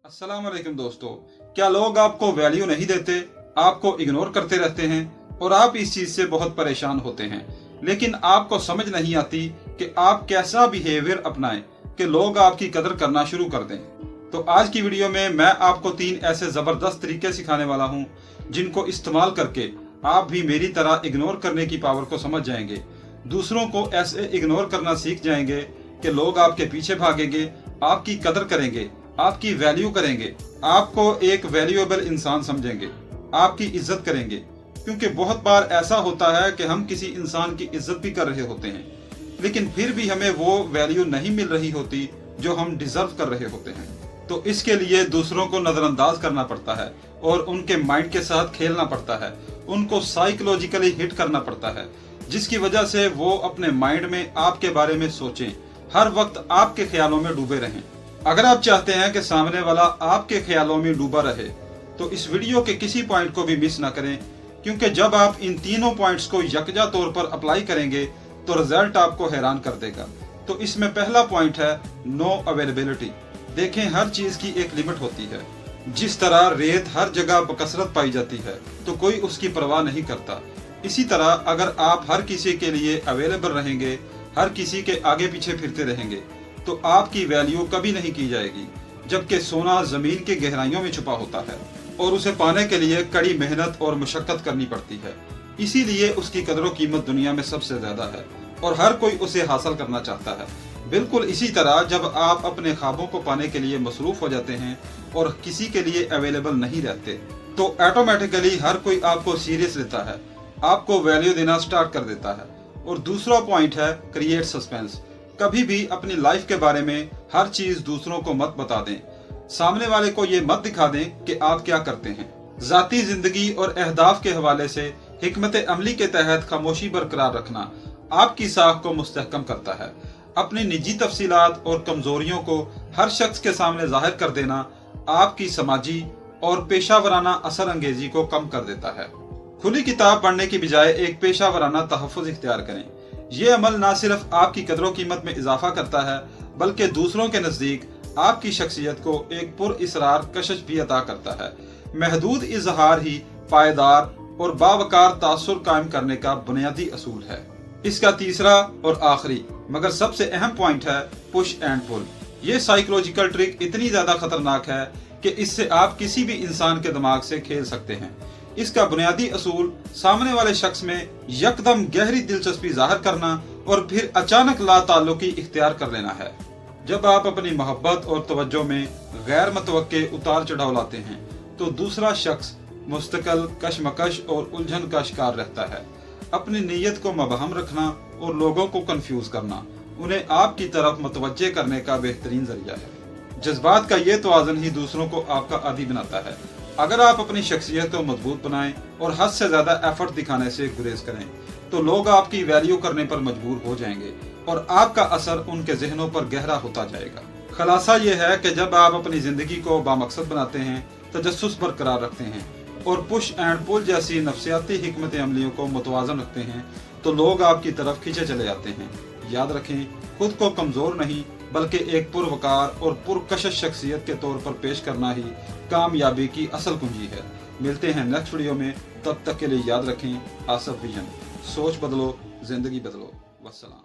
अस्सलाम वालेकुम दोस्तों, क्या लोग आपको वैल्यू नहीं देते, आपको इग्नोर करते रहते हैं और आप इस चीज से बहुत परेशान होते हैं, लेकिन आपको समझ नहीं आती कि आप कैसा बिहेवियर अपनाएं कि लोग आपकी कदर करना शुरू कर दें। तो आज की वीडियो में मैं आपको 3 ऐसे जबरदस्त तरीके सिखाने वाला हूं जिनको इस्तेमाल करके आप भी मेरी तरह इग्नोर करने की पावर को समझ जाएंगे, दूसरों को ऐसे इग्नोर करना सीख जाएंगे कि लोग आपके पीछे भागेंगे, आपकी कदर करेंगे, आपकी वैल्यू करेंगे, आपको एक वैल्यूएबल इंसान समझेंगे, आपकी इज्जत करेंगे। क्योंकि बहुत बार ऐसा होता है कि हम किसी इंसान की इज्जत भी कर रहे होते हैं, लेकिन फिर भी हमें वो वैल्यू नहीं मिल रही होती जो हम डिजर्व कर रहे होते हैं। तो इसके लिए दूसरों को नजरअंदाज करना पड़ता है और उनके माइंड के साथ खेलना पड़ता है, उनको साइकोलॉजिकली हिट करना पड़ता है, जिसकी वजह से वो अपने माइंड में आपके बारे में सोचें, हर वक्त आपके ख्यालों में डूबे रहें। अगर आप चाहते हैं कि सामने वाला आपके ख्यालों में डूबा रहे तो इस वीडियो के किसी पॉइंट को भी मिस ना करें, क्योंकि जब आप इन तीनों पॉइंट्स को यकजा तौर पर अप्लाई करेंगे तो रिजल्ट आपको हैरान कर देगा। तो इसमें पहला पॉइंट है नो अवेलेबिलिटी। देखें, हर चीज की एक लिमिट होती है। जिस तरह रेत हर जगह बकसरत पाई जाती है तो कोई उसकी परवाह नहीं करता, इसी तरह अगर आप हर किसी के लिए अवेलेबल रहेंगे, हर किसी के आगे पीछे फिरते रहेंगे तो आपकी वैल्यू कभी नहीं की जाएगी। जबकि सोना जमीन के गहराइयों में छुपा होता है और उसे पाने के लिए कड़ी मेहनत और मशक्कत करनी पड़ती है, इसीलिए उसकी कदर व कीमत दुनिया में सबसे ज्यादा है और हर कोई उसे हासिल करना चाहता है। बिल्कुल इसी तरह जब आप अपने ख्वाबों को पाने के लिए मसरूफ हो जाते हैं और किसी के लिए अवेलेबल नहीं रहते तो ऑटोमेटिकली हर कोई आपको सीरियस लेता है, आपको वैल्यू देना स्टार्ट कर देता है। और दूसरा पॉइंट है क्रिएट सस्पेंस। कभी भी अपनी लाइफ के बारे में हर चीज दूसरों को मत बता दें, सामने वाले को ये मत दिखा दें कि आप क्या करते हैं। जाती जिंदगी और अहदाफ के हवाले से हिकमत अमली के तहत खामोशी बरकरार रखना आपकी साख को मुस्तहकम करता है। अपनी निजी तफसीलात और कमजोरियों को हर शख्स के सामने जाहिर कर देना आपकी समाजी और पेशावराना असर अंगेजी को कम कर देता है। खुली किताब पढ़ने की बजाय एक पेशावराना तहफ़्फ़ुज़ इख्तियार करें। ये अमल न सिर्फ आपकी कदर कीमत में इजाफा करता है बल्कि दूसरों के नजदीक आपकी शख्सियत को एक पुरइसरार कशिश भी अता करता है। महदूद इजहार ही पायदार और बावकार तासुर कायम करने का बुनियादी असूल है। इसका तीसरा और आखिरी मगर सबसे अहम पॉइंट है पुश एंड पुल। ये साइकोलॉजिकल ट्रिक इतनी ज्यादा खतरनाक है कि इससे आप किसी भी इंसान के दिमाग से खेल सकते हैं। इसका बुनियादी असूल सामने वाले शख्स में यकदम गहरी दिलचस्पी जाहिर करना और फिर अचानक ला ताल्लुकी इख्तियार कर लेना है। जब आप अपनी मोहब्बत और तवज्जो में गैर मतवक्के उतार चढ़ाव लाते हैं तो दूसरा शख्स मुस्तकिल कशमकश और उलझन का शिकार रहता है। अपनी नीयत को मबहम रखना और लोगों को कंफ्यूज करना उन्हें आपकी तरफ मतवज्जे करने का बेहतरीन जरिया है। जज्बात का ये तवाज़ुन ही दूसरों को आपका आदी बनाता है। अगर आप अपनी शख्सियत को मजबूत बनाएं और हद से ज्यादा एफर्ट दिखाने से गुरेज करें तो लोग आपकी वैल्यू करने पर मजबूर हो जाएंगे और आपका असर उनके जहनों पर गहरा होता जाएगा। खलासा ये है कि जब आप अपनी जिंदगी को बामकसद बनाते हैं, तजस्सुस बरकरार रखते हैं और पुश एंड पुल जैसी नफसियाती हिकमत अमलियों को मुतवाज़न रखते हैं तो लोग आपकी तरफ खींचे चले जाते हैं। याद रखें, खुद को कमजोर नहीं बल्कि एक पुरवकार और पुरकशिश शख्सियत के तौर पर पेश करना ही कामयाबी की असल कुंजी है। मिलते हैं नेक्स्ट वीडियो में, तब तक के लिए याद रखें आसफ विजन, सोच बदलो जिंदगी बदलो। वस्सलाम।